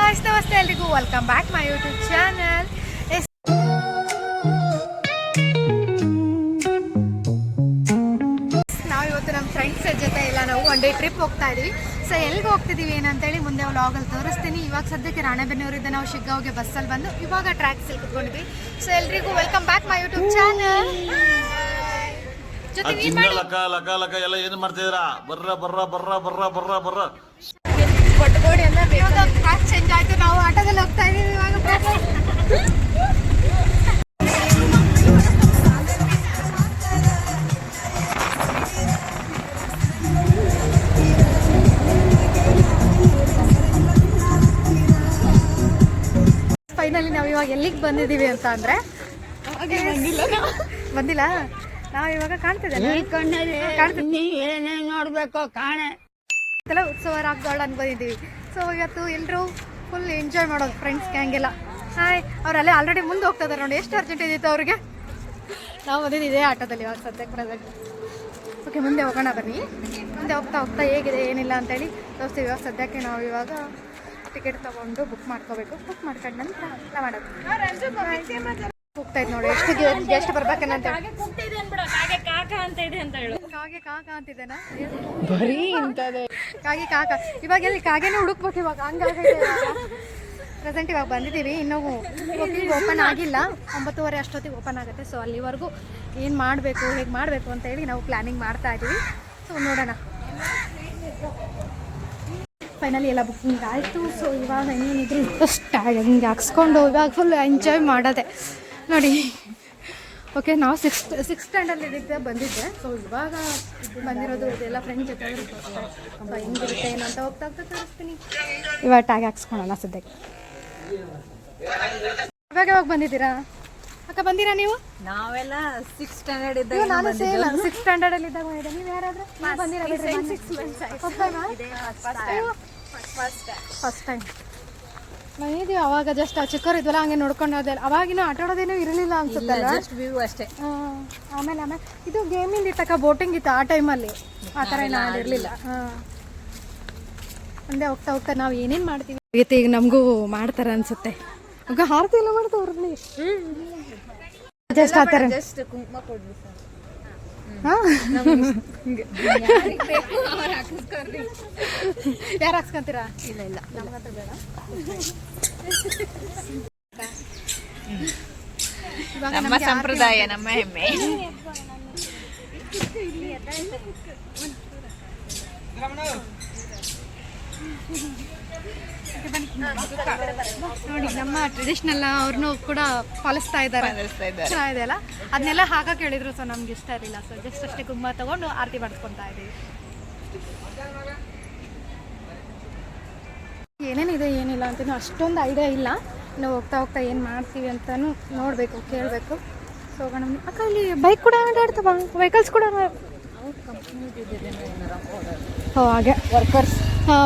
Guys, ನಮಸ್ತೆ ಎಲ್ರಿಗೂ. Welcome back my YouTube channel. ನಾವು ಇವತ್ತು ನಮ್ಮ ಫ್ರೆಂಡ್ಸ್ ಜೊತೆ ಎಲ್ಲ ನಾವು ಒನ್ ಡೇ ಟ್ರಿಪ್ ಹೋಗ್ತಾ ಇದೀವಿ. ಸೊ ಎಲ್ಲಿಗೆ ಹೋಗ್ತಿದ್ದೀವಿ ಏನಂತೇಳಿ ಮುಂದೆ ವ್ಲಾಗಲ್ಲಿ ತೋರಿಸ್ತೀನಿ. ಇವಾಗ ಸದ್ಯಕ್ಕೆ ರಾಣೆಬೆನ್ನೂರಿಂದ ನಾವು ಶಿಗ್ಗಾಂವ್ಗೆ ಬಸ್ಸಲ್ಲಿ ಬಂದು ಇವಾಗ ಟ್ರ್ಯಾಕ್ಸಲ್ಲಿ ಕುತ್ಕೊಂಡಿದ್ವಿ. ಸೊ ಎಲ್ರಿಗೂ welcome back my YouTube channel. ಜೊತೆಗೆ ಏನು ಮಾಡ್ತಿದ್ದೀರಾ? ಬರ್ರ ಬರ್ರ ಬರ್ರ ಬರ್ರ ಬರ್ರ ಬರ್ರ ಟ್ರ್ಯಾಕ್ ಚೇಂಜ್ ಆಯ್ತು. ನಾವು ಆಟೋದಲ್ಲಿ ಹೋಗ್ತಾ ಇದೀವಿ ಇವಾಗ. ಫೈನಲಿ ನಾವು ಇವಾಗ ಎಲ್ಲಿಗೆ ಬಂದಿದ್ದೀವಿ ಅಂತ ಅಂದರೆ ಬಂದಿಲ್ಲ. ನಾವು ಇವಾಗ ಕಾಣ್ತಿದ್ದೇನೆ ನೋಡ್ಬೇಕು ಕಾಣೆ ಉತ್ಸವ ರಾಕ್ ಗಾರ್ಡನ್ ಬಂದಿದ್ದೀವಿ. ಸೊ ಇವತ್ತು ಎಲ್ಲರೂ ಫುಲ್ ಎಂಜಾಯ್ ಮಾಡೋದು ಫ್ರೆಂಡ್ಸ್ ಗ್ಯಾಂಗೆಲ್ಲ. ಹಾಯ್, ಅವರೆಲ್ಲ ಆಲ್ರೆಡಿ ಮುಂದೆ ಹೋಗ್ತಾ ಇದ್ದಾರೆ ನೋಡಿ. ಎಷ್ಟು ಅರ್ಜೆಂಟ್ ಇದ್ದಿತ್ತು ಅವ್ರಿಗೆ. ನಾವು ಬಂದಿದ್ದು ಇದೇ ಆಟೋದಲ್ಲಿ ಇವಾಗ ಸದ್ಯಕ್ಕೆ ಪ್ರೆಸೆಂಟ್. ಓಕೆ, ಮುಂದೆ ಹೋಗೋಣ ಬನ್ನಿ. ಮುಂದೆ ಹೋಗ್ತಾ ಹೋಗ್ತಾ ಹೇಗಿದೆ ಏನಿಲ್ಲ ಅಂತೇಳಿ ತೋರಿಸ್ತೀವಿ. ಇವಾಗ ಸದ್ಯಕ್ಕೆ ನಾವು ಇವಾಗ ಟಿಕೆಟ್ ತೊಗೊಂಡು ಬುಕ್ ಮಾಡ್ಕೋಬೇಕು. ಬುಕ್ ಮಾಡ್ಕೊಂಡು ನಂತರ ಎಲ್ಲ ಮಾಡೋದು ಹೋಗ್ತಾ ಇದ್ದು ನೋಡಿ. ಎಷ್ಟು ಬರ್ಬೇಕಂತ ಕಾಗೆ ಕಾಕ ಅಂತಿದ್ದೇನಾ? ಬರೀ ಇಂಥದ್ದೇ ಕಾಗೆ ಕಾಕ. ಇವಾಗ ಎಲ್ಲಿ ಕಾಗೆನೇ ಹುಡುಕ್ಬೇಕು ಇವಾಗ. ಹಂಗಾಗೈತೆ ಪ್ರೆಸೆಂಟ್ ಇವಾಗ ಬಂದಿದ್ದೀವಿ. ಇನ್ನೂ ಬುಕ್ಕಿಂಗ್ ಓಪನ್ ಆಗಿಲ್ಲ. 9:30 ಅಷ್ಟೊತ್ತಿಗೆ ಓಪನ್ ಆಗುತ್ತೆ. ಸೊ ಅಲ್ಲಿವರೆಗೂ ಏನು ಮಾಡಬೇಕು, ಹೇಗೆ ಮಾಡಬೇಕು ಅಂತ ಹೇಳಿ ನಾವು ಪ್ಲ್ಯಾನಿಂಗ್ ಮಾಡ್ತಾ ಇದ್ದೀವಿ. ಸೊ ನೋಡೋಣ. ಫೈನಲಿ ಎಲ್ಲ ಬುಕ್ಕಿಂಗ್ ಆಯಿತು. ಸೊ ಇವಾಗ ಏನಿದ್ರು ಹಿಂಗೆ ಹಾಕ್ಸ್ಕೊಂಡು ಇವಾಗ ಫುಲ್ ಎಂಜಾಯ್ ಮಾಡೋದೆ ನೋಡಿ. ಓಕೆ, ನಾವು ಸಿಕ್ಸ್ತ್ ಸ್ಟ್ಯಾಂಡರ್ಡ್ ಬಂದಿದ್ದೆ. ಸೊ ಇವಾಗ ಬಂದಿರೋದು ಇದೆಲ್ಲ ಫ್ರೆಂಡ್ ಜೊತೆ ತುಂಬ ಹೆಂಗಿರುತ್ತೆ ಏನು ಅಂತ ಹೋಗ್ತಾ ಹೋಗ್ತಾ ತೋರಿಸ್ತೀನಿ. ಇವಾಗ ಟ್ಯಾಗ್ ಹಾಕ್ಸ್ಕೊಳ್ಳೋಣ ಸದ್ಯಕ್ಕೆ. ಇವಾಗ ಬಂದಿದ್ದೀರಾ ಅಕ್ಕ? ಬಂದಿರಾ ನೀವು? ನಾವೆಲ್ಲ 6th ಸ್ಟ್ಯಾಂಡರ್ಡ್ ಇದ್ದಾಗ. ನಾನು ಸೇಮ್ 6th ಸ್ಟ್ಯಾಂಡರ್ಡ್ ಇದ್ದಾಗ ಬಂದಿದ್ದೆ. ನೀವು ಯಾರಾದ್ರೂ ಬಂದಿರಾ? ಫಸ್ಟ್ ಟೈಮ್ ಬಂದಿದ್ದೀವಿ. ಅವಾಗ ಜಸ್ಟ್ ಚಿಕ್ಕವ್ರು ಇದ್ವಲ್ಲ, ಹಂಗೆ ನೋಡ್ಕೊಂಡು ಅದೆಲ್ಲ. ಅವಾಗಿನ ಆಟ ಆಡೋದೇನೂ ಇರಲಿಲ್ಲ ಅನ್ಸುತ್ತಲ್ಲ. ವ್ಯೂ ಅಷ್ಟೇ. ಆಮೇಲೆ ಇದು ಗೇಮಿಂದ ಇತ್ತಕ್ಕ, ಬೋಟಿಂಗ್ ಇತ್ತು ಆ ಟೈಮಲ್ಲಿ. ಆ ಥರ ಏನೂ ಇರಲಿಲ್ಲ. ಮುಂದೆ ಹೋಗ್ತಾ ಹೋಗ್ತಾ ನಾವು ಏನೇನು ಮಾಡ್ತೀವಿ ಈಗ ನಮಗೂ ಮಾಡ್ತಾರೆ ಅನ್ಸುತ್ತೆ. ಈಗ ಹಾರತಿ ಎಲ್ಲ ಮಾಡ್ತಾವ್ರಲ್ಲಿ ಜಸ್ಟ್ ಆ ಥರ. ಜಸ್ಟ್ ಕುಂಕುಮ ಕೊಡ್ಲಿ ಸರ್. ಯಾರು ಹಾಕ್ಸ್ಕೊಂತೀರಾ? ಇಲ್ಲ ಇಲ್ಲ, ನಮಗಂತ ಬೇಡ. ನಮ್ಮ ಸಂಪ್ರದಾಯ, ನಮ್ಮ ಹೆಮ್ಮೆ. ನೋಡಿ, ನಮ್ಮ ಟ್ರೆಡಿಷನಲ್ ಅವ್ರನ್ನೂ ಕೂಡ ಪಾಲಿಸ್ತಾ ಇದ್ದಾರೆ. ಚೆನ್ನಾಗಿದೆ ಅಲ್ಲ. ಅದನ್ನೆಲ್ಲ ಹಾಕಕ್ಕೆ ಹೇಳಿದ್ರು. ಸೊ ನಮ್ಗೆ ಇಷ್ಟ ಇರಲಿಲ್ಲ. ಸೊ ಜಸ್ಟ್ ಅಷ್ಟೇ ಕುಂಕುಮ ತಗೊಂಡು ಆರತಿ ಮಾಡಿಸ್ಕೊತಾ ಇದ್ದೀವಿ. ಏನೇನಿದೆ ಏನಿಲ್ಲ ಅಂತಲೂ ಅಷ್ಟೊಂದು ಐಡಿಯಾ ಇಲ್ಲ. ನಾವು ಹೋಗ್ತಾ ಹೋಗ್ತಾ ಏನು ಮಾಡ್ತೀವಿ ಅಂತಲೂ ನೋಡಬೇಕು, ಕೇಳಬೇಕು. ಸೊ ಹೋಗೋಣ ಅಕ್ಕ. ಇಲ್ಲಿ ಬೈಕ್ ಕೂಡ ಆಡ್ತಾವ, ವೆಹಿಕಲ್ಸ್ ಕೂಡ. ಹಾಗೆ ವರ್ಕರ್ಸ್.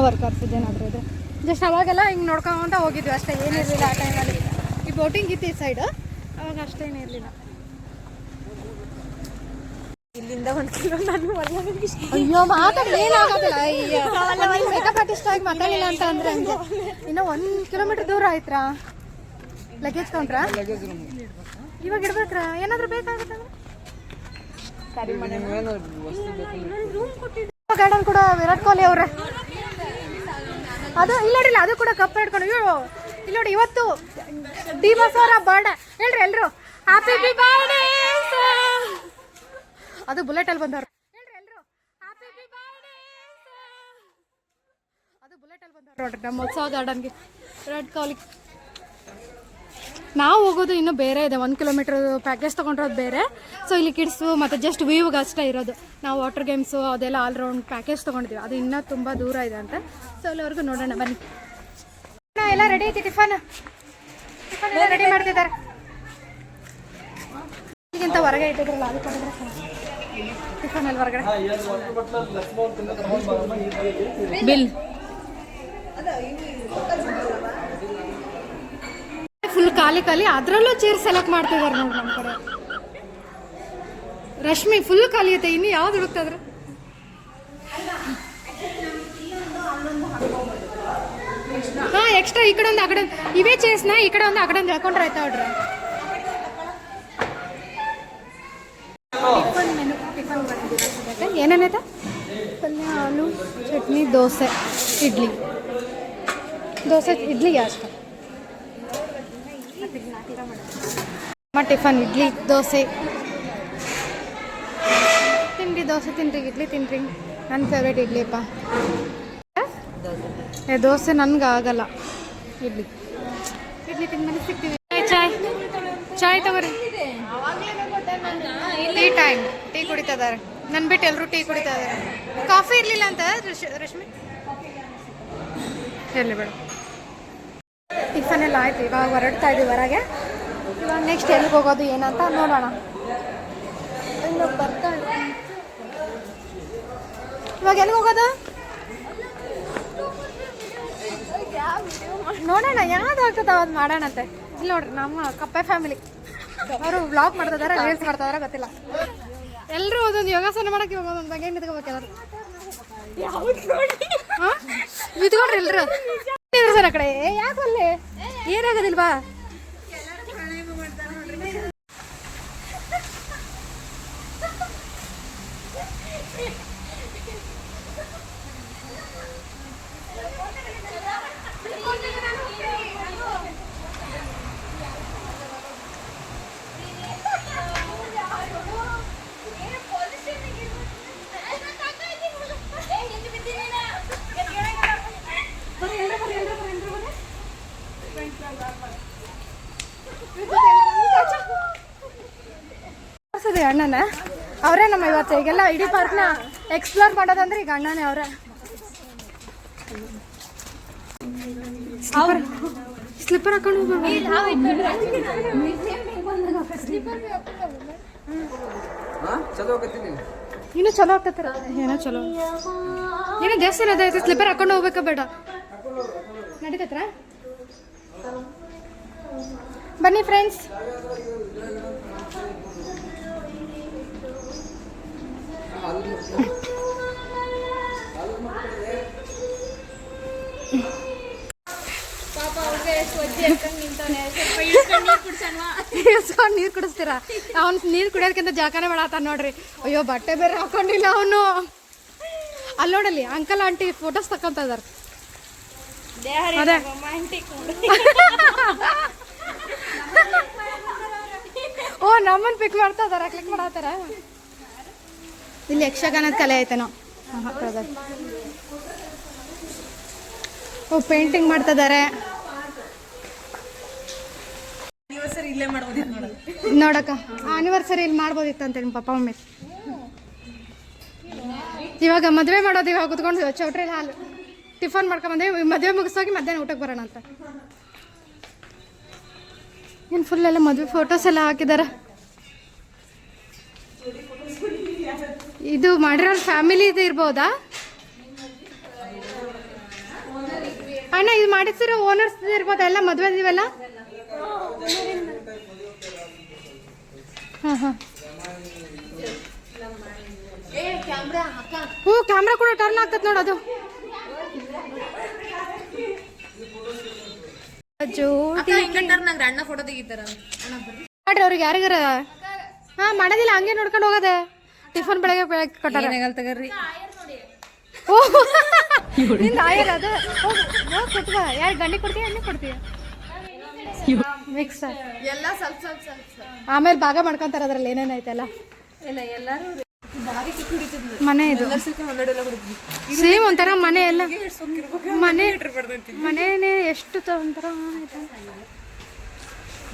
ವರ್ಕರ್ಸ್ ಇದೇನಾದರೂ ಇದೆ. ಜಸ್ಟ್ ಅವಾಗೆಲ್ಲ ಹಿಂಗೆ ನೋಡ್ಕೊಂತ ಹೋಗಿದ್ವಿ ಅಷ್ಟೇ, ಏನಿರಲಿಲ್ಲ ಆ ಟೈಮಲ್ಲಿ. ಈ ಬೋಟಿಂಗ್ ಇತ್ತು ಈ ಸೈಡ್, ಅವಾಗ ಅಷ್ಟೇನೇ ಇರಲಿಲ್ಲ. ಇಲ್ಲಿಂದ 1 ಕಿಲೋ ನಾನು ಅಯ್ಯೋ ಮಾತಾಡಲಿ ಏನಾಗೋದಿಲ್ಲ. ಮೇಕಪ್ ಆರ್ಟಿಸ್ಟ್ ಆಗಿ ಮಾತಾಡಲಿಲ್ಲ ಅಂತ ಅಂದರೆ ಹಂಗೆ. ಇನ್ನೂ 1 ಕಿಲೋಮೀಟರ್ ದೂರ ಆಯ್ತಾ? ಲಗೇಜ್ ಕೌಂಟ್ರಾ? ಇವಾಗ ಇಡ್ಬೇಕ್ರಾ? ಏನಾದರೂ ಬೇಕಾಗುತ್ತೆ ಗಾರ್ಡನ್ ಕೂಡ ವಿರಾಟ್ ಕೊಹ್ಲಿ ಅವ್ರೆ. ಅದು ಇಲ್ಲಿ ನೋಡಿಲ್ಲ, ಅದು ಕೂಡ ಕಪ್ ಹಿಡ್ಕೊಂಡು. ಇಲ್ಲಿ ನೋಡಿ, ಇವತ್ತು ಡಿ ಬಾಸ್ ಅವರ ಬರ್ಡೇ. ಹೇಳ್ರಿ ಎಲ್ರು ಹ್ಯಾಪಿ ಬರ್ಡೇ. ಅದು ಬುಲೆಟ್ ಅಲ್ಲಿ ಬಂದವ್ರು. ಹೇಳ್ರಿ ಎಲ್ರು ಹ್ಯಾಪಿ ಬರ್ಡೇ. ಅದು ಬುಲೆಟ್ ಅಲ್ಲಿ ಬಂದವ್ರು ನೋಡ್ರಿ ನಮ್ಮ ಉತ್ಸವ ಗಾರ್ಡನ್ಗೆ. ವಿರಾಟ್ ಕೊಹ್ಲಿ. ನಾವು ಹೋಗೋದು ಇನ್ನೂ ಬೇರೆ ಇದೆ. 1 ಕಿಲೋಮೀಟರ್ ಪ್ಯಾಕೇಜ್ ತೊಗೊಂಡಿರೋದು ಬೇರೆ. ಸೊ ಇಲ್ಲಿ ಕಿಡ್ಸು ಮತ್ತು ಜಸ್ಟ್ ವ್ಯೂಗೆ ಅಷ್ಟೇ ಇರೋದು. ನಾವು ವಾಟರ್ ಗೇಮ್ಸು ಅದೆಲ್ಲ ಆಲ್ರೌಂಡ್ ಪ್ಯಾಕೇಜ್ ತೊಗೊಂಡಿದ್ದೀವಿ. ಅದು ಇನ್ನೂ ತುಂಬ ದೂರ ಇದೆ ಅಂತ. ಸೊ ಅಲ್ಲಿವರೆಗೂ ನೋಡೋಣ ಬನ್ನಿ. ಎಲ್ಲ ರೆಡಿ ಐತಿ. ಟಿಫನ್ ಎಲ್ಲ ರೆಡಿ ಮಾಡ್ತಿದ್ದಾರೆ. ಈಗಿಂತ ಹೊರಗೆ ಇಟ್ಟಿದ್ರಲ್ಲ, ಅದು ಕೊಡಿದ್ರೆ ಟಿಫನ್ ಅಲ್ಲಿ ಹೊರಗಡೆ ಬಿಲ್ ಫುಲ್ ಖಾಲಿ ಖಾಲಿ. ಅದರಲ್ಲೂ ಚೇರ್ ಸೆಲೆಕ್ಟ್ ಮಾಡ್ತಿದ್ದಾರೆ ನೋಡಿ ನಮ್ಮ ಕಡೆ. ರಶ್ಮಿ ಫುಲ್ ಖಾಲಿ ಐತೆ. ಇನ್ನು ಯಾವ್ದು ಹುಡುಕ್ತಾದ್ರೆ? ಹಾಂ ಎಕ್ಸ್ಟ್ರಾ ಈ ಕಡೆ ಒಂದು ಆ ಕಡೆ ಇವೇ ಚೇಸ್ನ ಈ ಕಡೆ ಒಂದು ಆ ಕಡೆ ಒಂದು ಹೇಳ್ಕೊಂಡ್ರೆ ಆಯ್ತಾ ನೋಡ್ರಿ. ಟಿಫನ್ ಮೆನು ಟಿಫನ್ ಬಂದಿದೆ. ಏನೇನೈತೆ? ಪಲ್ಯ, ಆಲೂ, ಚಟ್ನಿ, ದೋಸೆ, ಇಡ್ಲಿ. ದೋಸೆ ಇಡ್ಲಿಗೆ ಅಷ್ಟು. ಟಿಫನ್ ಇಡ್ಲಿ ದೋಸೆ ತಿನ್ರಿ, ದೋಸೆ ತಿನ್ರಿ, ಇಡ್ಲಿ ತಿನ್ರಿ. ನನ್ನ ಫೇವ್ರೇಟ್ ಇಡ್ಲಿಪ್ಪ. ದೋಸೆ ನನ್ಗೆ ಆಗಲ್ಲ. ಇಡ್ಲಿ ಇಡ್ಲಿ ತಿಂದ್ಮೇಲೆ ಸಿಗ್ತೀವಿ. ಚಾಯ್ ತಗೋರಿ. Tea time. ಟೀ ಕುಡಿತಾ ಇದಾರೆ. ನನ್ನ ಬಿಟ್ಟು ಎಲ್ಲರೂ ಟೀ ಕುಡಿತಾ ಇದಾರೆ. ಕಾಫಿ ಇರಲಿಲ್ಲ ಅಂತ ರಶ್ಮಿ ಇರಲಿ ಬೇಡ. ಟಿಫನ್ ಎಲ್ಲ ಆಯ್ತು. ಇವಾಗ ಹೊರಡ್ತಾ ಇದ್ದೀವಿ ಹೊರಗೆ. ಇವಾಗ ನೆಕ್ಸ್ಟ್ ಎಲ್ಲಿಗೆ ಹೋಗೋದು ಏನಂತ ನೋಡೋಣ. ಇವಾಗ ಎಲ್ಲಿಗೆ ಹೋಗೋದು ನೋಡೋಣ. ಯಾವ್ದು ಆಗ್ತದ ಅದು ಮಾಡೋಣಂತೆ. ಇಲ್ಲಿ ನೋಡ್ರಿ ನಮ್ಮ ಕಪ್ಪೆ ಫ್ಯಾಮಿಲಿ ಅವರು ವ್ಲಾಗ್ ಮಾಡ್ತಿದಾರೆ, ರೀಲ್ಸ್ ಮಾಡ್ತಿದಾರೆ ಗೊತ್ತಿಲ್ಲ. ಎಲ್ಲರೂ ಒಂದೊಂದು ಯೋಗಾಸನ ಮಾಡಕ್ಕೆ ಇವಾಗ ಒಂದೊಂದು ಬಗ್ಗೆ ನಿಂತ್ಕೋಬೇಕು. ಎಲ್ಲರೂ ನಿಂತ್ಕೊಂಡ್ರಿ ಎಲ್ಲರೂ ಸರ್ ಆ ಕಡೆ. ಯಾಕಲ್ಲೇ ಏನಾಗೋದಿಲ್ವಾ? ಅಣ್ಣನ ಅವರೇ ನಮ್ಮ ಇವತ್ತು ಈಗೆಲ್ಲ ಇಡೀ ಪಾರ್ಕ್ನ ಎಕ್ಸ್ಪ್ಲೋರ್ ಮಾಡೋದಂದ್ರೆ ಈಗ ಅಣ್ಣನೇ ಅವರೇ. ಸ್ಲಿಪ್ಪರ್ ಹಾಕೊಂಡು ಇನ್ನು ಚಲೋ ಆಗ್ತೈತರ. ಏನೋ ಚಲೋ ಏನೋ ದೇವಸ್ಥಾನ ಅದೈತೆ. ಸ್ಲಿಪ್ಪರ್ ಹಾಕೊಂಡು ಹೋಗ್ಬೇಕಾ ಬೇಡ? ನಡೀತೈತ್ರ? ಬನ್ನಿ ಫ್ರೆಂಡ್ಸ್. ನೀರು ಕುಡಿಸ್ತೀರಾ? ಅವ್ನು ನೀರು ಕುಡಿಯೋದಕ್ಕಿಂತ ಜಾಕನೇ ಮಾಡತ್ತಾನ ನೋಡ್ರಿ. ಅಯ್ಯೋ ಬಟ್ಟೆ ಬೇರೆ ಹಾಕೊಂಡಿಲ್ಲ ಅವನು. ಅಲ್ಲಿ ನೋಡಲ್ಲಿ ಅಂಕಲ್ ಆಂಟಿ ಫೋಟೋಸ್ ತಕೊಂತ ಇದಾರೆ. ಅದೇ ಓ ನಮ್ಮನ್ನು ಪಿಕ್ ಮಾಡ್ತಾ ಇದಾರೆ, ಕ್ಲಿಕ್ ಮಾಡತ್ತಾರ. ಇಲ್ಲಿ ಯಕ್ಷಗಾನದ ಕಲೆ ಐತೆನೋ. ಓ ಪೇಂಟಿಂಗ್ ಮಾಡ್ತಾ ಇದಾರೆ ನೋಡಕ್ಕ. ಆನಿವರ್ಸರಿ ಇಲ್ಲಿ ಮಾಡ್ಬೋದಿತ್ತು ಅಂತ ನಿಮ್ಮ ಪಪ್ಪ ಮಮ್ಮಿ. ಇವಾಗ ಮದುವೆ ಮಾಡೋದು. ಇವಾಗ ಕುತ್ಕೊಂಡು ಚೌಟ್ರಿಲಿ ಹಾಲು ಟಿಫನ್ ಮಾಡ್ಕೊಂಬಂದೆ. ಮದುವೆ ಮುಗಿಸೋಗಿ ಮಧ್ಯಾಹ್ನ ಊಟಕ್ಕೆ ಬರೋಣ ಅಂತ. ಇನ್ನು ಫುಲ್ ಎಲ್ಲ ಮದುವೆ ಫೋಟೋಸ್ ಎಲ್ಲ ಹಾಕಿದ್ದಾರೆ. ಇದು ಮಾಡಿರೋ ಫ್ಯಾಮಿಲಿ ಇದು ಇರ್ಬೋದಾ ಅಣ್ಣ? ಇದು ಮಾಡಿಸಿರೋ ಓನರ್ಸ್ ಇರ್ಬೋದಾ? ಎಲ್ಲ ಮದುವೆ ಇದೀವಲ್ಲ. ಹಾಂ ಹಾಂ ಹ್ಞೂ ಕ್ಯಾಮ್ರಾ ಕೂಡ ಟರ್ನ್ ಆಗ್ತದೆ ನೋಡೋದು. ಅಣ್ಣ ಫೋಟೋ ತೆಗಿತಾರ ಮಾಡ್ರಿ ಅವ್ರಿಗೆ ಯಾರಿಗಾರ. ಹಾಂ ಮಾಡೋದಿಲ್ಲ, ಹಂಗೆ ನೋಡ್ಕೊಂಡು ಹೋಗೋದೆ. ಟಿಫನ್ ಬೆಳಗ್ಗೆ ಕೊಟ್ಟಾರ ತಗರ್ರಿ. ಓ ನಿಂದ ಆಯರ್ ಅದು ಕೊಟ್ವ. ಯಾರು ಗಂಡಿ ಕೊಡ್ತೀಯ ಎಣ್ಣೆ ಕೊಡ್ತೀಯ? ಮಿಕ್ಸ್ ಎಲ್ಲ ಸ್ವಲ್ಪ ಸ್ವಲ್ಪ ಸ್ವಲ್ಪ ಆಮೇಲೆ ಭಾಗ ಮಾಡ್ಕೊಂತಾರ ಅದ್ರಲ್ಲಿ ಏನೇನೈತಲ್ಲ. ಇಲ್ಲ ಎಲ್ಲರೂ ಮನೆ ಇದು ಸೇಮ್ ಒಂಥರ ಮನೆ ಎಲ್ಲ. ಮನೆನೇ ಎಷ್ಟು ಒಂಥರ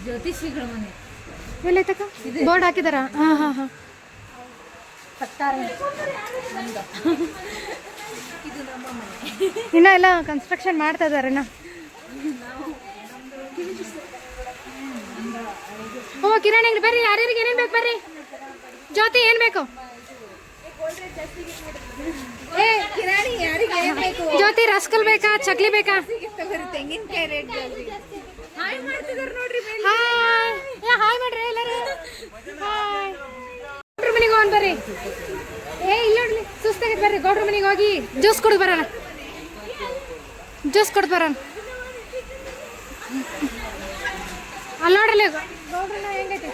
ಜ್ಯೋತಿಷಿಗಳ ಮನೆ ಎಲ್ಲೈತಕ್ಕ ಬೋರ್ಡ್ ಹಾಕಿದಾರ. ಹಾಂ ಹಾಂ ಹಾಂ ಇನ್ನ ಎಲ್ಲ ಕನ್ಸ್ಟ್ರಕ್ಷನ್ ಮಾಡ್ತಾ ಇದಾರೆ. ಓ ಕಿರಣ್ ಅಂಗಡಿ ಬರ್ರಿ. ಯಾರ್ಯಾರಿಗೆ ಏನೇನು ಬೇಕು ಬರ್ರಿ. ಜ್ಯೋತಿ ಏನು ಬೇಕು? ಜ್ಯೋತಿ ರಸ್ಕಲ್ ಬೇಕಾ, ಚಕ್ಲಿ ಬೇಕಾ? ತೆಂಗಿನಕಾಯಿ ರೇಟ್ ಹಾಯ್ ಮಾಡ್ತಿದಾರೆ ನೋಡ್ರಿ. ಹಾಯ್ ಮಾಡ್ರಿ ಎಲ್ಲರೂ. ಹಾಯ್ ಗೌಡ್ರ ಮನೆಗೆ ಹೋಗೋಣ ಬರ್ರಿ. ಇಲ್ಲಿ ನೋಡ್ಲಿ ಸುಸ್ತಾಗೈತೆ ಬರ್ರಿ. ಗೌಡ್ರ ಮನೆಗೆ ಹೋಗಿ ಜ್ಯೂಸ್ ಕುಡ್ದು ಬರೋಣ. ಜ್ಯೂಸ್ ಕುಡ್ದು ಬರೋಣ. ಅಲ್ಲಿ ನೋಡ್ರಲ್ಲಿ ಗೌಡ್ರನ್ನ ಹೆಂಗೈತೆ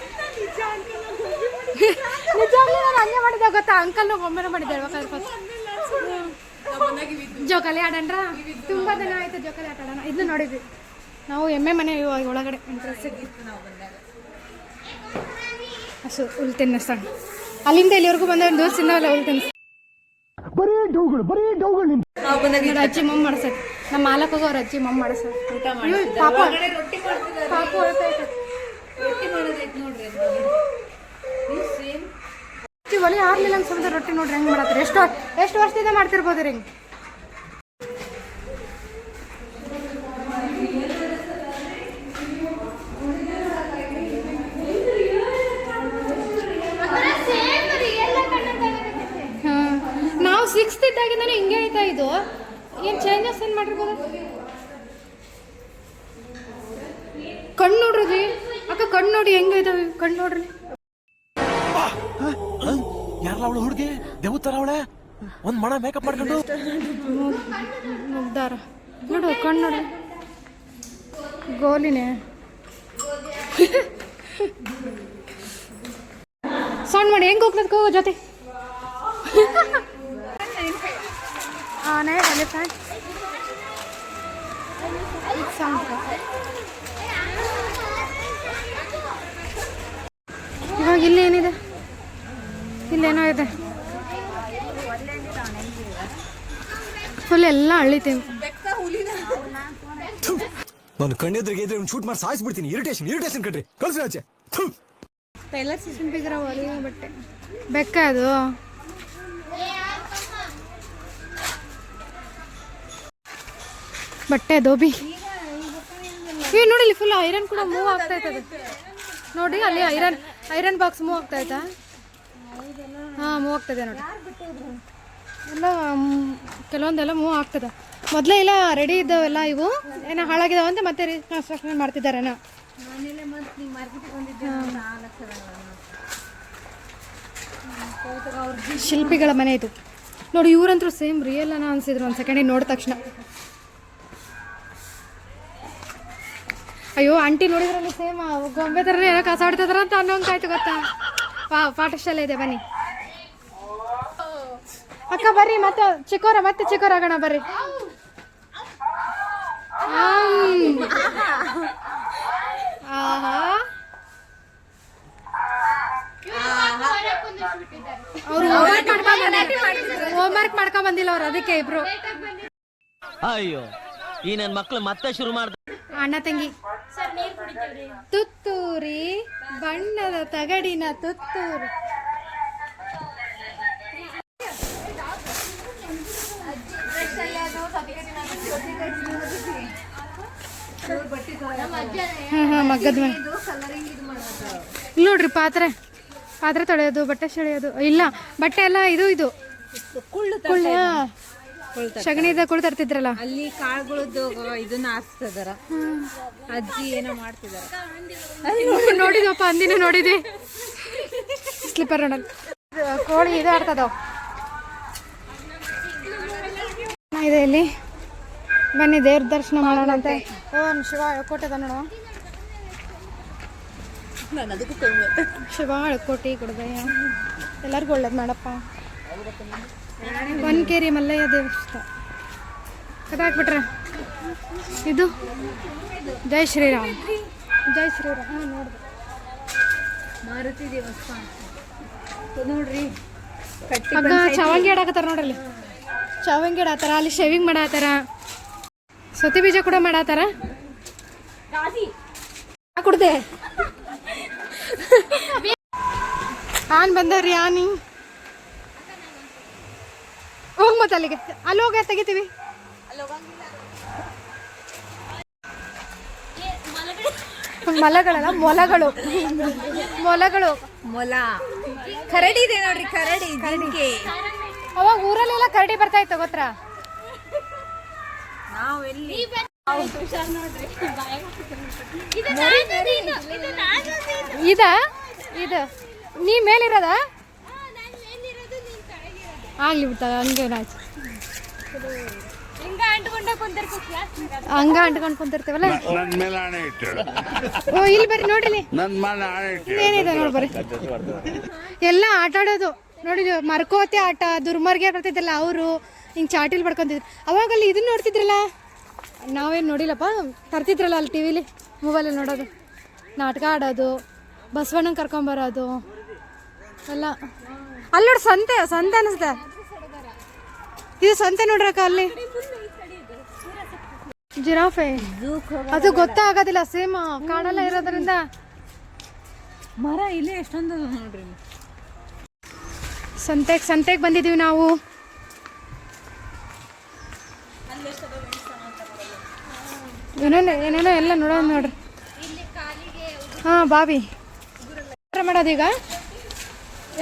ನಿಜವಾಗ್ಲೂ ನಾನು ಹಂಗೆ ಮಾಡಿದ್ದೆ ಗೊತ್ತಾ ಅಂಕಲ್ನ ಒಮ್ಮೆನ ಮಾಡಿದ್ದೆ ಜೋಕಾಲಿ ಆಡೋಣ ತುಂಬ ದಿನ ಆಯ್ತು ಜೋಕಾಲಿ ಆಟ ಆಡೋಣ ಇದನ್ನ ನೋಡಿದ್ವಿ ನಾವು ಎಮ್ಮೆ ಮನೆ ಒಳಗಡೆ ಎಂಟ್ರೆನ್ಸ್ ಹಸು ಹುಲ್ ತಿನ್ನಿಸ್ತಾಣ ಅಲ್ಲಿಂದ ಇಲ್ಲಿವರೆಗೂ ಬಂದ ಒಂದು ದಿವಸ ತಿನ್ನೋಲ್ಲ ಹುಲ್ ತಿನ್ನಿಸ್ ಅಜ್ಜಿ ಮಮ್ಮ ಮಾಡಿಸೋದು ನಮ್ಮ ಮಾಲಕ್ ಹೋಗೋ ಅವ್ರ ಅಜ್ಜಿ ಮಮ್ಮ ಮಾಡಿಸೋದು ಪಾಪ ಪಾಪ ಒಲೆ ಆರ್ಲಿಲ್ಲ ಅನ್ಸಂತ ರೊಟ್ಟಿ ನೋಡ್ರಿ ಹೆಂಗ್ ಮಾಡತ್ತಾರೆ ಎಷ್ಟು ವರ್ಷದಿಂದ ಮಾಡ್ತಿರ್ಬೋದು ರೀ ಹಿಂಗೆ ನಾವು 6th ಇದ್ದಾಗಿಂದಾನೆ ಹಿಂಗೆ ಆಯ್ತಾ ಇದು ಏನು ಚೇಂಜಸ್ ಏನು ಮಾಡಿರ್ಬೋದು ಕಣ್ಣು ನೋಡ್ರಿ ಅಕ್ಕ ಕಣ್ಣು ನೋಡಿ ಹೆಂಗೈತಾವೆ ಕಣ್ಣು ನೋಡ್ರಿ ಯಾರಲ್ಲ ಅವಳು ಹುಡುಗಿ ದೇವತರ ಅವಳೆ ಒಂದ್ ಮಣ ಮೇಕಪ್ ಮಾಡ್ಕೊಂಡು ಮುಗ್ದಾರ ನೋಡು ಕಣ್ಣು ನೋಡಿ ಗೋಲಿನೇ ಸಣ್ಣ ಮಾಡಿ ಹೆಂಗೆ ಹೋಗ್ಲದಕ್ಕೆ ಹೋಗೋ ಜೊತೆ ಆನೆ ಎಲಿಫೆಂಟ್ ಇವಾಗ ಇಲ್ಲಿ ಏನಿದೆ ಇಲ್ಲೇನೋ ಇದೆ ಫುಲ್ ಎಲ್ಲ ಅಳಿತೀವಿ ನಾನು ಕಣ್ಣೆದ್ರಿಗೆ ಇದ್ರೆ ಶೂಟ್ ಮಾಡಿ ಸಾಯಿಸ್ಬಿಡ್ತೀನಿ ಇರಿಟೇಷನ್ ಕಟ್ರಿ ಕಳ್ಸಿ ಆಚೆ ಸಿಂಪಿಗ್ರ ಒಲಿ ಬಟ್ಟೆ ಬೆಕ್ಕ ಅದು ಬಟ್ಟೆ ದೋಬಿ ನೋಡಿ ಇಲ್ಲಿ ಫುಲ್ ಐರನ್ ಕೂಡ ಮೂವ್ ಆಗ್ತಾ ಇರ್ತದೆ ನೋಡಿ ಅಲ್ಲಿ ಐರನ್ ಬಾಕ್ಸ್ ಮೂವ್ ಆಗ್ತಾ ಐತಾ ಹಾಂ ಮೂವ್ ಆಗ್ತದೆ ನೋಡಿ ಎಲ್ಲ ಕೆಲವೊಂದೆಲ್ಲ ಮೂವ್ ಆಗ್ತದೆ ಮೊದಲೇ ಇಲ್ಲ ರೆಡಿ ಇದ್ದಾವೆಲ್ಲ ಇವು ಏನೋ ಹಾಳಾಗಿದ್ದಾವಂತೆ ಮತ್ತೆ ರೀಕನ್ಸ್ಟ್ರಕ್ಷನ್ ಮಾಡ್ತಿದ್ದಾರೇನೋ ಶಿಲ್ಪಿಗಳ ಮನೆ ಇದು ನೋಡಿ ಇವ್ರಂತೂ ಸೇಮ್ ರಿಯಲ್ ಅನ್ನ ಅನ್ಸಿದ್ರು ಒಂದು ಸೆಕೆಂಡಿಗೆ ನೋಡಿದ ತಕ್ಷಣ ಅಯ್ಯೋ ಆಂಟಿ ನೋಡಿದ್ರಲ್ಲಿ ಸೇಮ್ ಗೊಂಬೆ ಥರ ಏನೋ ಕಸ ಹೊಡ್ತಿದಾರ ಅಂತ ಅನ್ನೋಂಗಾಯ್ತು ಗೊತ್ತಾ ಪಾಠಶಾಲೆ ಇದೆ ಬನ್ನಿ ಅಕ್ಕ ಬರ್ರಿ ಮತ್ತೆ ಚಿಕ್ಕೋರಾಗೋಣ ಬರ್ರಿ ಅವ್ರು ಹೋಮ್ವರ್ಕ್ ಮಾಡ್ಕೊಂಡ್ ಬಂದಿಲ್ಲ ಅವ್ರು ಅದಕ್ಕೆ ಇಬ್ರು ಅಯ್ಯೋ ಈ ನನ್ನ ಮಕ್ಳು ಮತ್ತೆ ಶುರು ಮಾಡ್ದ ಅಣ್ಣ ತಂಗಿ ತುತ್ತೂರಿ ಬಣ್ಣದ ತಗಡಿನ ತುತ್ತೂರಿ ಮಗ್ಗದ ಮನೆ ಇಲ್ಲಿ ನೋಡ್ರಿ ಪಾತ್ರೆ ತೊಳೆಯೋದು ಬಟ್ಟೆ ಸೆಳೆಯೋದು ಇಲ್ಲ ಬಟ್ಟೆ ಎಲ್ಲ ಇದು ಕುಳ್ಳ ಸಗಣಿದ ಕುಳ್ ತರ್ತಿದ್ರಲ್ಲ ಅಲ್ಲಿ ಕಾಳುಗಳದ್ದು ಇದನ್ನ ಹಾಕ್ತಿದಾರ ಅಜ್ಜಿ ಏನೋ ಮಾಡ್ತಿದಾರ ನೋಡಿದಪ್ಪ ಅಂದಿನ ನೋಡಿದೆ ಸ್ಲಿಪ್ಪರ್ ನೋಡಲ್ ಕೋಳಿ ಇದು ಆಡ್ತದವ್ ಇದೆ ಇಲ್ಲಿ ಬನ್ನಿ ದೇವ್ರ ದರ್ಶನ ಮಾಡೋಣ ಅಂತ ಓಂ ಶಿವ ಕೋಟೆದ ನೋಡುವ ಶಿವ ಕೋಟಿ ಕೊಡದಯ್ಯ ಎಲ್ಲರಿಗೂ ಒಳ್ಳೇದು ಮಾಡಪ್ಪ ಒನ್ಕೇರಿ ಮಲ್ಲಯ್ಯ ದೇವಸ್ಥಾನ ಕದಾಕ್ಬಿಟ್ರೆ ಇದು ಜೈ ಶ್ರೀರಾಮ್ ನೋಡ್ದು ಮಾರುತಿ ದೇವಸ್ಥಾನ ನೋಡ್ರಿ ಆಗ ಚವಂಗಿ ಆಡಾಕತ್ತಾರ ನೋಡ್ರಲ್ಲಿ ಚವಂಗಿ ಆಡಾತಾರ ಅಲ್ಲಿ ಶೇವಿಂಗ್ ಮಾಡಾತಾರ ಸೊತ್ತಿ ಬೀಜ ಕೂಡ ಮಾಡಾತಾರ ಕುಡ್ದೆ ಆನ್ ಬಂದವ್ರಿ ಆನಿ ಹೋಗ್ ಮತ್ತೆ ಅಲ್ಲಿಗೆ ಅಲ್ಲಿ ಹೋಗ ತೆಗಿತೀವಿ ಮೊಲಗಳಲ್ಲ ಮೊಲಗಳು ಮೊಲ ಕರಡಿ ಇದೆ ನೋಡ್ರಿ ಕರಡಿ ಜಿಂಕೆ ಅವಾಗ ಊರಲ್ಲೆಲ್ಲ ಕರಡಿ ಬರ್ತಾ ಇತ್ತು ಗೊತ್ತಾ ನಾವು ಎಲ್ಲಿ ಇದು ನೀ ಮೇಲಿರೋದ ಆಗ್ಲಿ ಬಿಡ್ತ ಹಂಗೆ ನಾಚಿ ಹಂಗ ಅಂಟ್ಕೊಂಡು ಕುಂತಿರ್ತೀವಲ್ಲ. ನನ್ನ ಮೇಲೆ ಆಣೆ ಇಟ್ಟು ಓ ಇಲ್ಲಿ ಬರ್ರಿ ನೋಡ್ರಿ, ನನ್ನ ಮೇಲೆ ಆಣೆ ಇಟ್ಟು ಏನಿದೆ ನೋಡಿ ಬರ್ರಿ. ಎಲ್ಲ ಆಟ ಆಡೋದು ನೋಡಿ, ಮರ್ಕೋತಿ ಆಟ, ದುರ್ಮರ್ಗೆ ಬರ್ತಿದ್ದಲ್ಲ ಅವರು ಹಿಂಗೆ ಚಾಟಿಲ್ ಪಡ್ಕೊಂತಿದ್ರು. ಅವಾಗ ಅಲ್ಲಿ ಇದನ್ನ ನೋಡ್ತಿದ್ರಲ್ಲ, ನಾವೇನು ನೋಡಿಲ್ಲಪ್ಪ, ತರ್ತಿದ್ರಲ್ಲ ಅಲ್ಲಿ ಟಿವಿಲಿ ಮೊಬೈಲಲ್ಲಿ ನೋಡೋದು, ನಾಟಕ ಆಡೋದು, ಬಸವಣ್ಣನ ಕರ್ಕೊಂಬರೋದು ಎಲ್ಲ. ಅಲ್ಲಿ ನೋಡಿ ಸಂತೆ ಸಂತೆ ಅನಿಸ್ತೆ, ಇದು ಸಂತೆ ನೋಡ್ರಕ್ಕ. ಅಲ್ಲಿ ಜಿರಾಫೆ ಅದು ಗೊತ್ತಾಗೋದಿಲ್ಲ, ಸೇಮ್ ಕಾಡೆಲ್ಲ ಇರೋದ್ರಿಂದ. ಮರ ಇಲ್ಲೇ ಎಷ್ಟೊಂದು ನೋಡ್ರಿ. ಸಂತೆಗೆ ಬಂದಿದ್ದೀವಿ ನಾವು. ಏನೇನೋ ಎಲ್ಲ ನೋಡೋದು ನೋಡ್ರಿ. ಹಾಂ ಬಾವಿ ಮಾಡೋದೀಗ,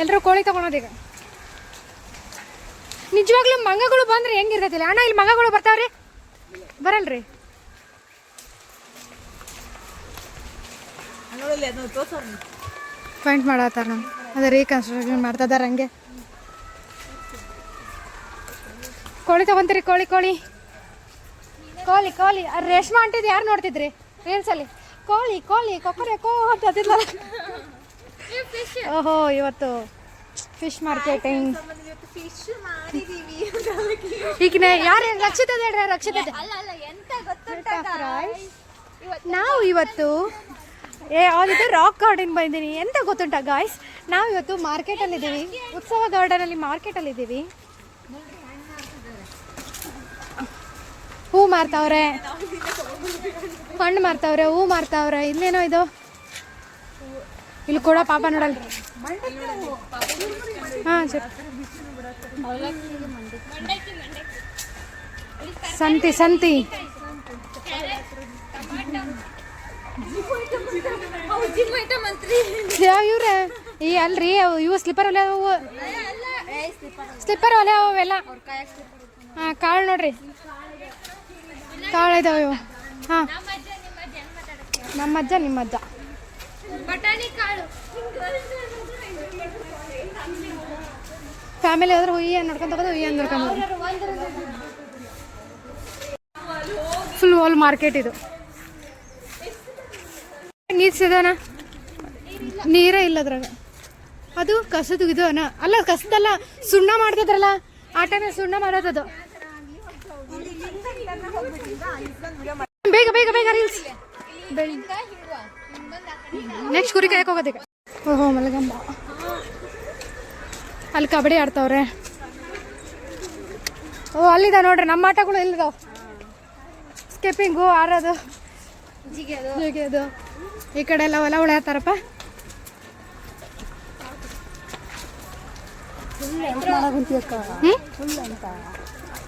ಎಲ್ಲರೂ ಕೋಳಿ ತಗೊಳೋದೀಗ. ನಿಜವಾಗ್ಲೂ ಮಂಗಗಳು ಬಂದ್ರೆ ಹೆಂಗಿರ್ತೈತಿಲ್ಲ ಅಣ್ಣ? ಇಲ್ಲಿ ಮಂಗಗಳು ಬರ್ತಾವ್ರಿ, ಬರಲ್ರಿ? ಪಾಯಿಂಟ್ ಮಾಡತ್ತಾರ ನಮ್ಮ, ಅದೇ ರೀಕನ್ಸ್ಟ್ರಕ್ಷನ್ ಮಾಡ್ತಾ ಇದಾರೆ ಹಂಗೆ. ಕೋಳಿ ತಗೊಂತೀರಿ? ಕೋಳಿ ಕೋಳಿ ಕೋಳಿ ಕೋಳಿ ರೇಷ್ಮಾ ಅಂಟಿದ್ದು ಯಾರು ನೋಡ್ತಿದ್ರಿ ರೀಲ್ಸಲ್ಲಿ? ಕೋಳಿ ಕೋಳಿ ಕೊಕ್ಕರೆ ಕೋ ಅಂತಿದ್ಲ. ಓಹೋ, ಇವತ್ತು ಫಿಶ್ ಮಾರ್ಕೆಟಿಂಗ್. ಈಗ ಯಾರು ರಕ್ಷಿತ ಹೇಳ್ರಿ? ರಕ್ಷಿತ ನಾವು ಇವತ್ತು ಯಾವ್ದಿದೆ ರಾಕ್ ಗಾರ್ಡನ್ ಬಂದಿದ್ದೀನಿ. ಎಂತ ಗೊತ್ತುಂಟ ಗಾಯ್ಸ್, ನಾವು ಇವತ್ತು ಮಾರ್ಕೆಟಲ್ಲಿದ್ದೀವಿ, ಉತ್ಸವ ಗಾರ್ಡನಲ್ಲಿ ಮಾರ್ಕೆಟಲ್ಲಿದ್ದೀವಿ. ಹೂ ಮಾರ್ತಾವ್ರೆ, ಹಣ್ಣು ಮಾರ್ತಾವ್ರೆ, ಹೂ ಮಾರ್ತಾವ್ರೆ. ಇಲ್ಲೇನೋ ಇದು, ಇಲ್ಲಿ ಕೂಡ ಪಾಪ ನೋಡಲ್ಲ. ಹಾಂ ಸರಿ. ಸಂತಿ ಸಂತಿ ಇವ್ರೆ ಈ ಅಲ್ರಿ ಇವು ಸ್ಲಿಪ್ಪರ್ ಒಲೆ, ಅವು ಸ್ಲಿಪ್ಪರ್ ಒಲೆ ಅವೆಲ್ಲ. ಹಾಂ ಕಾಳು ನೋಡ್ರಿ, ಕಾಳು ಇದಾವೆ ಇವು. ಹಾಂ ನಮ್ಮ ಅಜ್ಜ ನಿಮ್ಮ ಅಜ್ಜ. ಫ್ಯಾಮಿಲಿ ಹೋದ್ರೆ ಹುಯ್ಯ ನೋಡ್ಕೊಂಡು ಹೋಗೋದು, ಹುಯ್ಯ ನೋಡ್ಕೊಂಡು ಫುಲ್ ಹೋಲ್ ಮಾರ್ಕೆಟ್ ಇದು. ನೀರು ಸಿದಾನ, ನೀರೇ ಇಲ್ಲ ಅದ್ರಾಗ. ಅದು ಕಸದು ಇದು ಅಲ್ಲ, ಕಸದಲ್ಲ, ಸುಣ್ಣ ಮಾಡ್ತಿದ್ರಲ್ಲ ಆ ಟೈಮಲ್ಲಿ ಸುಣ್ಣ ಮಾಡೋದದು. ಬೇಗ ಬೇಗ ಬೇಗ ರೀಲ್ಸ್. ನೆಕ್ಸ್ಟ್ ಕುರಿ ಕಾಯಕ್ಕೆ ಹೋಗೋದೀಗ. ಓಹೋ ಮಲಗಂಬ, ಅಲ್ಲಿ ಕಬಡ್ಡಿ ಆಡ್ತಾವ್ರೆ. ಓ ಅಲ್ಲಿದ ನೋಡ್ರಿ ನಮ್ಮ ಆಟಗಳು ಎಲ್ಲಿದಾವ. ಸ್ಕಿಪ್ಪಿಂಗು, ಆರೋದು, ಜಿಗಿಯೋದು. ಈ ಕಡೆ ಎಲ್ಲ ಹೊಲ ಉಳಿಯತ್ತಾರಪ್ಪ.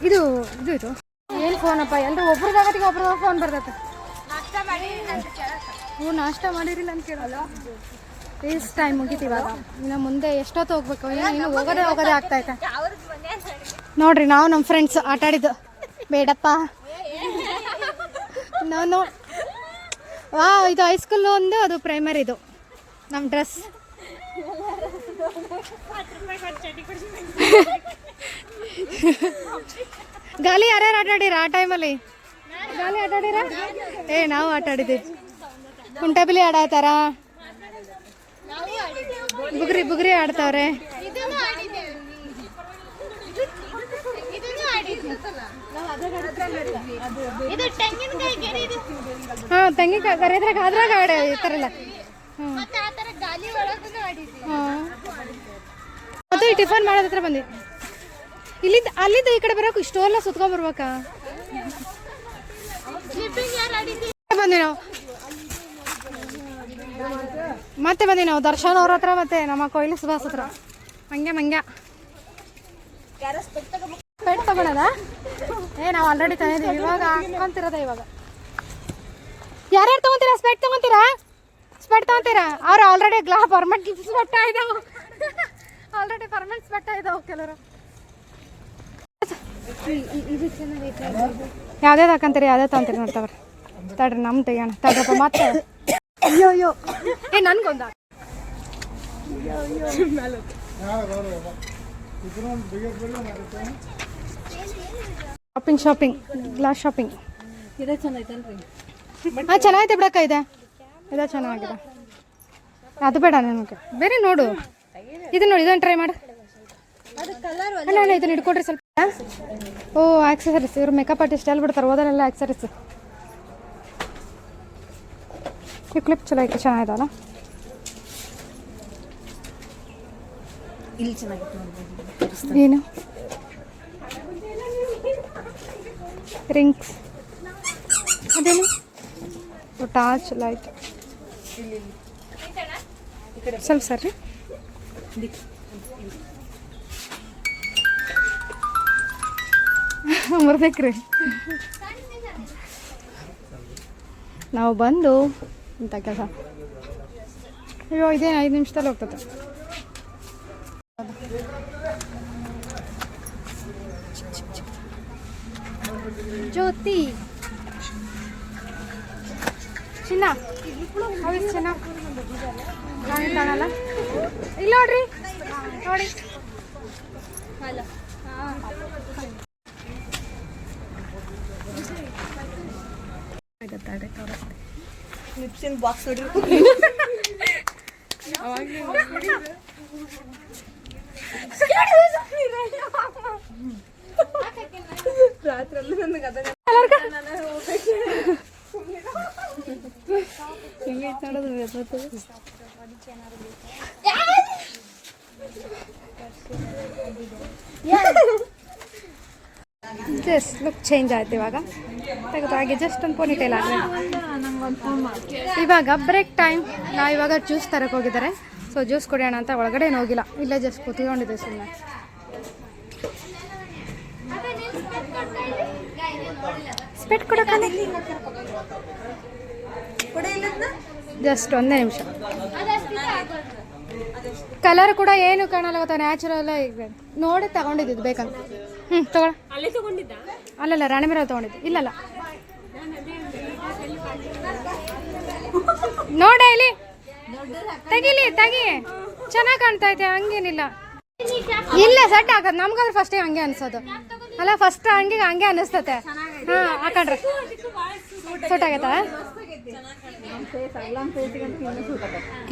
ಇದು ಇದು ಇದು ಏನು ಫೋನಪ್ಪ, ಎಲ್ಲರೂ ಒಬ್ರದಾಗತ್ತಿಗೆ ಒಬ್ರದ ಫೋನ್ ಬರ್ತೈತೆ. ಹ್ಞೂ ನಾಷ್ಟ ಮಾಡಿರಿಲ್ಲ ಅಂತ ಕೇಳಲ್ಲ. ರೀಲ್ಸ್ ಟೈಮ್ ಮುಗೀತು ಇವಾಗ, ಇನ್ನು ಮುಂದೆ ಎಷ್ಟೊತ್ತು ಹೋಗ್ಬೇಕು, ಇನ್ನು ಹೋಗೋದೇ ಆಗ್ತೈತೆ ನೋಡ್ರಿ. ನಾವು ನಮ್ಮ ಫ್ರೆಂಡ್ಸ್ ಆಟ ಆಡಿದ್ದು ಬೇಡಪ್ಪ ನಾನು. ವಾ ಇದು ಹೈಸ್ಕೂಲ್ ಒಂದು, ಅದು ಪ್ರೈಮರಿದು ನಮ್ಮ ಡ್ರೆಸ್. ಗಾಲಿ ಯಾರ್ಯಾರು ಆಟ ಆಡಿರ ಆ ಟೈಮಲ್ಲಿ? ಗಾಲಿ ಆಟ ಆಡಿರ? ನಾವು ಆಟ ಆಡಿದ್ದೀವಿ. ಕುಂಟಬಿಲಿ ಆಡತ್ತಾರ, ಬುಗ್ರಿ ಆಡ್ತಾವ್ರೆ. ಹಾಂ ತೆಂಗಿನಕಾಯಿ ಗರಿದ್ರಾಗ ಅದ್ರಾಗ ಇರ್ತಾರಲ್ಲ. ಮತ್ತೆ ಈ ಟಿಫನ್ ಮಾಡೋದ ಹತ್ರ ಬಂದಿ. ಇಲ್ಲಿಂದ ಅಲ್ಲಿಂದ ಈ ಕಡೆ ಬರೋಕೆ ಇಷ್ಟೆಲ್ಲ ಸುತ್ಕೊಂಡ್ ಬರ್ಬೇಕಾ? ಬಂದಿ ನಾವು ದರ್ಶನ್ ಅವ್ರ ಹತ್ರ, ಮತ್ತೆ ನಮ್ಮ ಕೊಯ್ಲಿ ಸುಭಾಸ್ ಹತ್ರ. ಹಂಗೆ ಪೆಟ್ ತಗೊಳದ? ನಾವು ಆಲ್ರೆಡಿ ತಂದಿದ್ದೀವಿ, ಇವಾಗ ಹಾಕೊಂತಿರೋದ. ಇವಾಗ ಯಾರ್ಯಾರು ತಗೊಂತೀರಾ? ಸ್ಪೆಟ್ ತಗೊಂತೀರಾ? ಅವ್ರು ಆಲ್ರೆಡಿ ಪರ್ಮನೆಂಟ್ ಸ್ಪೆಟ್ ಇದಾವೆ, ಆಲ್ರೆಡಿ ಪರ್ಮನೆಂಟ್ ಸ್ಪೆಟ್ ಇದಾವೆ ಕೆಲವರು. ಯಾವ್ದೇ ಹಾಕಂತೀರಿ, ಯಾವ್ದೇ ತಗೊಂತೀರಿ ನೋಡ್ತಾವ್ರಿ. ತಡ್ರಿ ನಮ್ಮ ತೆಗಿಯೋಣ ತಡ್ರಪ್ಪ ಮತ್ತೆ. ಅಯ್ಯೋ ನನ್ಗೊಂದ ಶಾಪಿಂಗ್ ಗ್ಲಾಸ್ ಶಾಪಿಂಗ್ ಇದೇ ಚೆನ್ನಾಯ್ತಲ್ರಿ ಹಾಂ ಚೆನ್ನಾಗೈತೆ ಬಿಡಕ್ಕ ಇದೆ ಚೆನ್ನಾಗಿದೆ. ಅದು ಬೇಡ ನನಗೆ ಬೇರೆ ನೋಡು. ಇದು ನೋಡಿ, ಇದನ್ನು ಟ್ರೈ ಮಾಡು. ಅಲ್ಲ ಅಲ್ಲ, ಇದನ್ನು ಹಿಡ್ಕೊಡ್ರಿ ಸ್ವಲ್ಪ. ಓ ಆಕ್ಸಸರೀಸ್, ಇವ್ರು ಮೇಕಪ್ ಆರ್ಟಿಸ್ಟ್ ಎಲ್ಲಿ ಬಿಡ್ತಾರೆ ಓದನೆಲ್ಲ ಆಕ್ಸಸರೀಸ್. ಈ ಕ್ಲಿಪ್ ಚಲೋ ಐತೆ, ಚೆನ್ನಾಗಿದಲ್ಲ. ಇಲ್ಲಿ ಚೆನ್ನಾಗಿತ್ತು ಏನು ರಿಂಗ್ಸ್, ಅದೇನು ಟಾರ್ಚ್ ಲೈಟ್. ಸ್ವಲ್ಪ ಸರಿ ಮುರ್ಬೇಕ್ರಿ. ನಾವು ಬಂದು ಇಂಥ ಕೆಲಸ. ಅಯ್ಯೋ ಇದೇನು 5 ನಿಮಿಷದಲ್ಲಿ ಹೋಗ್ತದೆ. ಜ್ಯೋತಿ ಚಿನ್ನ ಹೌದು ಚಿನ್ನ ಕಾಣಲ್ಲ. ಇಲ್ಲ ನೋಡ್ರಿ, ನೋಡಿ ಬಾಕ್ಸ್ ನೋಡ್ರಿ. ರಾತ್ರಿ ನನಗೆ ಅದ ಜಸ್ಟ್ ಲುಕ್ ಚೇಂಜ್ ಆಯ್ತು ಇವಾಗ. ತೆಗೆದು ಹಾಗೆ ಜಸ್ಟ್ ಒಂದು ಪೋನಿಟೈಲ್ ಆಗಲಿ. ಇವಾಗ ಬ್ರೇಕ್ ಟೈಮ್. ನಾವು ಇವಾಗ ಜ್ಯೂಸ್ ತರಕ್ಕೆ ಹೋಗಿದ್ದಾರೆ. ಸೊ ಜ್ಯೂಸ್ ಕುಡಿಯೋಣ ಅಂತ ಒಳಗಡೆ ಏನು ಹೋಗಿಲ್ಲ, ಇಲ್ಲೇ ಜಸ್ಟ್ ಕೂತ್ಕೊಂಡಿದ್ದೆ ಸುಮ್ಮನೆ. ಸ್ಪೆಟ್ ಕೊಡೋಕ್ಕಲ್ಲ, ಜಸ್ಟ್ ಒಂದೇ ನಿಮಿಷ. ಕಲರ್ ಕೂಡ ಏನು ಕಾಣಲ್ಲ ಗೊತ್ತಾ, ನ್ಯಾಚುರಲ್ ಈಗ ನೋಡಿ ತಗೊಂಡಿದ್ದು ಬೇಕಂತ. ತಗೊಳ. ಅಲ್ಲಲ್ಲ, ರಾಣಿಮೆರ ತಗೊಂಡಿದ್ದು. ಇಲ್ಲಲ್ಲ ನೋಡ, ಇಲ್ಲಿ ತೆಗಿ ಚೆನ್ನಾಗಿ ಕಾಣ್ತಾ ಐತೆ, ಹಂಗೇನಿಲ್ಲ. ಇಲ್ಲ ಸೆಟ್ ಆಗದ್ ನಮ್ಗಾದ್ರೆ ಫಸ್ಟೇ ಹಂಗೆ ಅನ್ಸೋದು ಅಲ್ಲ, ಫಸ್ಟ್ ಹಂಗೆ ಅನಿಸ್ತತೆ. ಹಾಂ ಹಾಕೊಂಡ್ರೆ ಸೂಟ್ ಆಗೈತಾ?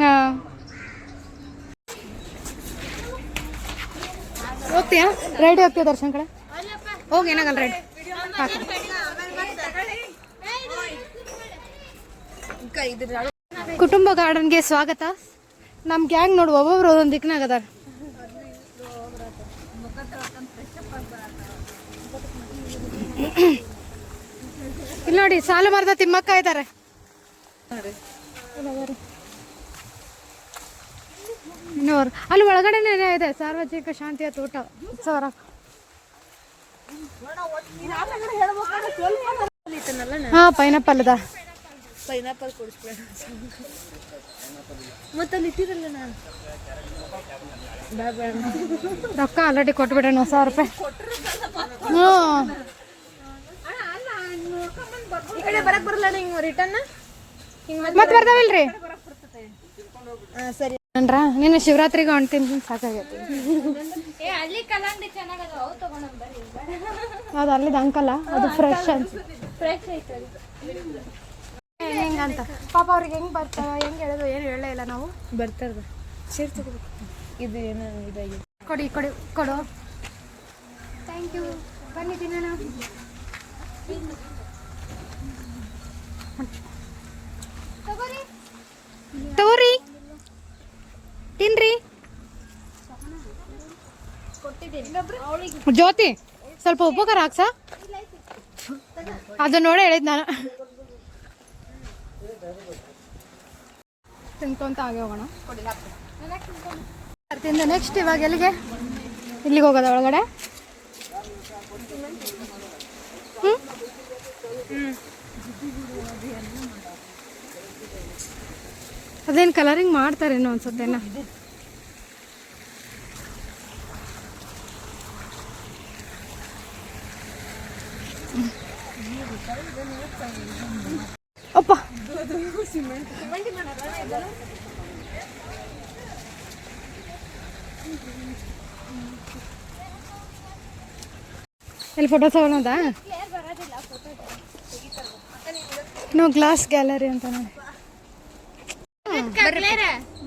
ಹಾಂ ಹೋಗ್ತೀಯಾ? ರೈಡ್ ಹೋಗ್ತೀಯ ದರ್ಶನ್ ಕಡೆ? ಹೋಗಿ ಏನಾಗಲ್ಲ, ರೈಡ್ ಹಾಕಿ. ಕುಟುಂಬ ಗಾರ್ಡನ್ಗೆ ಸ್ವಾಗತ. ನಮ್ಮ ಗ್ಯಾಂಗ್ ನೋಡು, ಒಬ್ಬೊಬ್ರು ಒಂದೊಂದು ದಿಕ್ನಾಗ ಅದಾರ. ಇಲ್ಲಿ ನೋಡಿ, ಸಾಲು ಮರದ ತಿಮ್ಮಕ್ಕ ಇದ್ದಾರೆ. ಇನ್ನೂರು ಅಲ್ಲಿ ಒಳಗಡೆನೇ ಇದೆ ಸಾರ್ವಜನಿಕ ಶಾಂತಿಯ ತೋಟ ಉತ್ಸವ. ಹಾ ಪೈನಾಪಲ್ ಅದ. ಪೈನಾಪಲ್ ಕೊಡಿಸ್ಬೇಡ ಮತ್ತಲ್ಲಿ ಇಟ್ಟಿರಲ್ಲ ನಾನು. ರೊಕ್ಕ ಆಲ್ರೆಡಿ ಕೊಟ್ಬಿಡೋಣ, 1000 ರೂಪಾಯಿ. ಹ್ಞೂ ಈ ಕಡೆ ಬರಕ್ ಬರಲ್ಲ ಹಿಂಗೆ ರಿಟರ್ನ್ ಮತ್ತೆ ಬರ್ತಾವಿಲ್ರಿ. ಸರಿ ಅನ್ರ ನೀನು ಶಿವರಾತ್ರಿಗೆ ಹೊಂಟಿನ ಸಾಕಾಗೈತಿ. ಅದು ಅಲ್ಲಿದ್ದು ಅಂಕಲ್ಲ, ಅದು ಫ್ರೆಶ್ ಹೆಂಗಂತ ಪಾಪ ಅವ್ರಿಗೆ ಹೆಂಗೆ ಬರ್ತಾವ, ಹೆಂಗೆ ಹೇಳೋದು ಏನು ಹೇಳೇ ಇಲ್ಲ ನಾವು. ಬರ್ತಾರ ಸೇರ್ತೀವಿ. ಇದು ಏನು ಇದಾಗಿ ಕೊಡಿ ಕೊಡಿ ಕೊಡು. Thank you. ಬನ್ನಿ ತಿನ್ನೋಣ. ತಗೋರಿ ತಿನ್ರಿ. ಜ್ಯೋತಿ ಸ್ವಲ್ಪ ಉಪಕಾರ ಹಾಕ್ಸ, ಅದು ನೋಡೇ ಹೇಳಿದ್ ನಾನು. ತಿನ್ಕೊಂತ ಹಾಗೆ ಹೋಗೋಣ. ನೆಕ್ಸ್ಟ್ ಇವಾಗ ಎಲ್ಲಿಗೆ? ಇಲ್ಲಿಗೆ ಹೋಗೋದ ಒಳಗಡೆ. ಅದೇನು ಕಲರಿಂಗ್ ಮಾಡ್ತಾರೇನೋ ಅನ್ಸುತ್ತೇನ. ಅಪ್ಪ ಎಲ್ಲಿ ಫೋಟೋ ತಗೊಳೋದಾ? ನೋ ಗ್ಲಾಸ್ ಗ್ಯಾಲರಿ ಅಂತ ನೋಡಿ.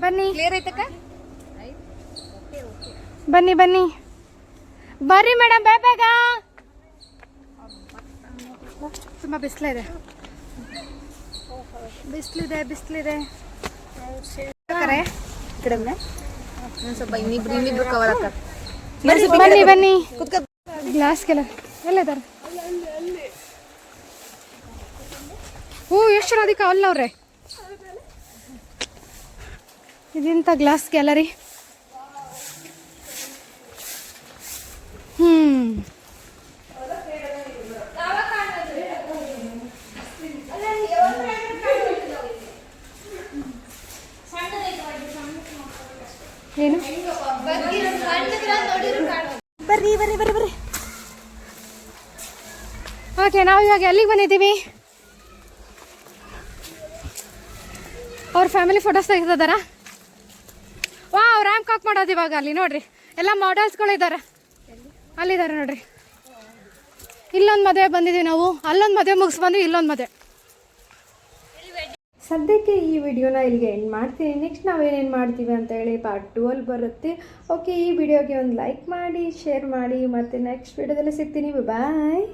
ಬನ್ನಿ ಬನ್ನಿ ಬನ್ನಿ ಬರ್ರಿ ಮೇಡಮ್, ಬೇಗ. ತುಂಬ ಬಿಸಿಲಿದೆ, ಬಿಸಿಲಿದೆ ಬಿಸಿಲಿದೆ. ಬನ್ನಿ ಬನ್ನಿ. ಗ್ಲಾಸ್ ಕೆಲ ಎಲ್ಲಿದ್ದಾರೆ? ಓ ಎಷ್ಟು ಜನ ಅದಕ್ಕೆ ಅಲ್ಲ ಅವ್ರೆ. ಇದೆಂತ ಗ್ಲಾಸ್ ಗ್ಯಾಲರಿ. ಏನು ಬರ್ರಿ ಬರ್ರಿ ಬರ್ರಿ ಬರ್ರಿ. ಓಕೆ, ನಾವು ಇವಾಗ ಎಲ್ಲಿಗೆ ಬಂದಿದ್ದೀವಿ? ಅವ್ರ ಫ್ಯಾಮಿಲಿ ಫೋಟೋಸ್ ತೆಗೆದಿದ್ದಾರ. ವಾ, ರ್ಯಾಂಪ್ ವಾಕ್ ಮಾಡೋದು ಇವಾಗ. ಅಲ್ಲಿ ನೋಡ್ರಿ, ಎಲ್ಲ ಮಾಡೆಲ್ಸ್ಗಳಿದ್ದಾರೆ. ಅಲ್ಲಿದ್ದಾರೆ ನೋಡ್ರಿ. ಇಲ್ಲೊಂದು ಮದುವೆ ಬಂದಿದ್ದೀವಿ ನಾವು, ಅಲ್ಲೊಂದು ಮದುವೆ ಮುಗಿಸ್ ಬಂದ್ವಿ, ಇಲ್ಲೊಂದು ಮದುವೆ. ಸದ್ಯಕ್ಕೆ ಈ ವಿಡಿಯೋನ ಇಲ್ಲಿಗೆ ಎಂಡ್ ಮಾಡ್ತೀನಿ. ನೆಕ್ಸ್ಟ್ ನಾವೇನೇನು ಮಾಡ್ತೀವಿ ಅಂತ ಹೇಳಿ ಪಾರ್ಟ್ 2 ಅಲ್ಲಿ ಬರುತ್ತೆ. ಓಕೆ, ಈ ವಿಡಿಯೋಗೆ ಒಂದು ಲೈಕ್ ಮಾಡಿ, ಶೇರ್ ಮಾಡಿ, ಮತ್ತು ನೆಕ್ಸ್ಟ್ ವಿಡಿಯೋದಲ್ಲಿ ಸಿಗ್ತೀನಿ. ಬಾಯ್.